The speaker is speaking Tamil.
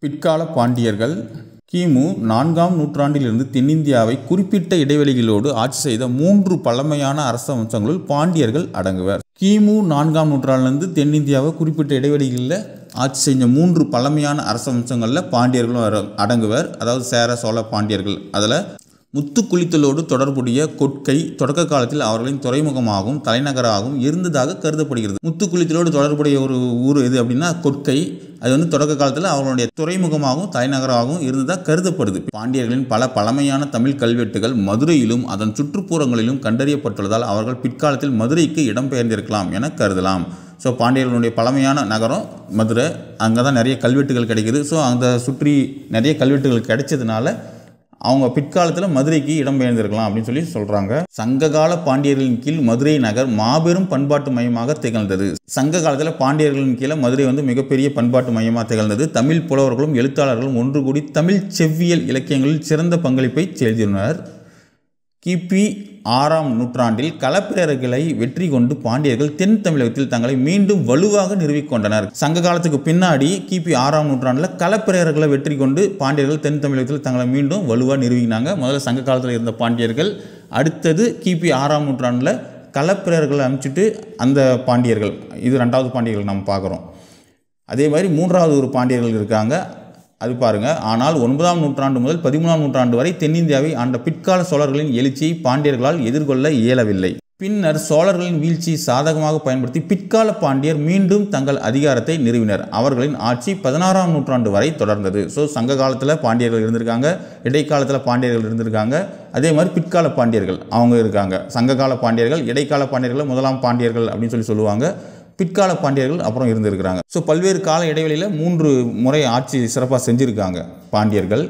பிற்கால பாண்டியர்கள் கிமு 4ஆம் நூற்றாண்டிலிருந்து தென்னிந்தியாவை குறிப்பிட்ட இடைவெளிகளோடு ஆட்சி செய்த 3 பழமையான அரச வம்சங்களுள் பாண்டியர்கள் அடங்குவர். கிமு 4ஆம் நூற்றாண்டிலிருந்து தென்னிந்தியாவை குறிப்பிட்ட இடைவெளிகளில் ஆட்சி செஞ்ச 3 பழமையான அரச வம்சங்களில் பாண்டியர்களும் அடங்குவர். அதாவது சேர, சோழ, பாண்டியர்கள். அதில் முத்துக்குளித்தலோடு தொடர்புடைய கொற்கை தொடக்க காலத்தில் அவர்களின் துறைமுகமாகவும் தலைநகராகவும் இருந்ததாக கருதப்படுகிறது. முத்துக்குளித்தலோடு தொடர்புடைய ஒரு ஊர் எது அப்படின்னா கொற்கை. அது தொடக்க காலத்தில் அவர்களுடைய துறைமுகமாகவும் தலைநகராகவும் இருந்ததாக கருதப்படுது. பாண்டியர்களின் பல பழமையான தமிழ் கல்வெட்டுகள் மதுரையிலும் அதன் சுற்றுப்புறங்களிலும் கண்டறியப்பட்டுள்ளதால் அவர்கள் பிற்காலத்தில் மதுரைக்கு இடம்பெயர்ந்திருக்கலாம் என கருதலாம். ஸோ பாண்டியர்களுடைய பழமையான நகரம் மதுரை. அங்கே தான் நிறைய கல்வெட்டுகள் கிடைக்குது. ஸோ அந்த சுற்றி நிறைய கல்வெட்டுகள் கிடைச்சதுனால அவங்க பிற்காலத்தில் மதுரைக்கு இடம்பெயர்ந்திருக்கலாம் அப்படின்னு சொல்லி சொல்கிறாங்க. சங்ககால பாண்டியர்களின் கீழ் மதுரை நகர் மாபெரும் பண்பாட்டு மையமாக திகழ்ந்தது. சங்க காலத்தில் பாண்டியர்களின் கீழே மதுரை மிகப்பெரிய பண்பாட்டு மையமாக திகழ்ந்தது. தமிழ் புலவர்களும் எழுத்தாளர்களும் ஒன்று கூடி தமிழ் செவ்வியல் இலக்கியங்களில் சிறந்த பங்களிப்பை செலுத்தினர். கிபி 6ஆம் நூற்றாண்டில் களப்பிரர்களை வெற்றி கொண்டு பாண்டியர்கள் தென் தமிழகத்தில் தங்களை மீண்டும் வலுவாக நிறுவிக்கொண்டனர். சங்க காலத்துக்கு பின்னாடி கிபி 6ஆம் நூற்றாண்டில் களப்பிரர்களை வெற்றி கொண்டு பாண்டியர்கள் தென் தமிழகத்தில் தங்களை மீண்டும் வலுவாக நிறுவினாங்க. முதல்ல சங்க காலத்தில் இருந்த பாண்டியர்கள், அடுத்தது கிபி 6ஆம் நூற்றாண்டில் களப்பிரர்களை அனுப்பிச்சிட்டு அந்த பாண்டியர்கள், இது 2வது பாண்டியர்கள் நம்ம பார்க்குறோம். அதே மாதிரி 3வது ஒரு பாண்டியர்கள் இருக்காங்க, அது பாருங்கள். ஆனால் 9ஆம் நூற்றாண்டு முதல் 13ஆம் நூற்றாண்டு வரை தென்னிந்தியாவை ஆண்ட பிற்கால சோழர்களின் எழுச்சியை பாண்டியர்களால் எதிர்கொள்ள இயலவில்லை. பின்னர் சோழர்களின் வீழ்ச்சியை சாதகமாக பயன்படுத்தி பிற்கால பாண்டியர் மீண்டும் தங்கள் அதிகாரத்தை நிறுவினர். அவர்களின் ஆட்சி 16ஆம் நூற்றாண்டு வரை தொடர்ந்தது. ஸோ சங்க காலத்தில் பாண்டியர்கள் இருந்திருக்காங்க, இடைக்காலத்தில் பாண்டியர்கள் இருந்திருக்காங்க, அதே மாதிரி பிற்கால பாண்டியர்கள் அவங்க இருக்காங்க. சங்ககால பாண்டியர்கள், இடைக்கால பாண்டியர்கள், முதலாம் பாண்டியர்கள் அப்படின்னு சொல்லுவாங்க. பிற்கால பாண்டியர்கள் அப்புறம் இருந்திருக்கிறாங்க. ஸோ பல்வேறு கால இடைவெளியில் 3 முறை ஆட்சி சிறப்பாக செஞ்சுருக்காங்க பாண்டியர்கள்.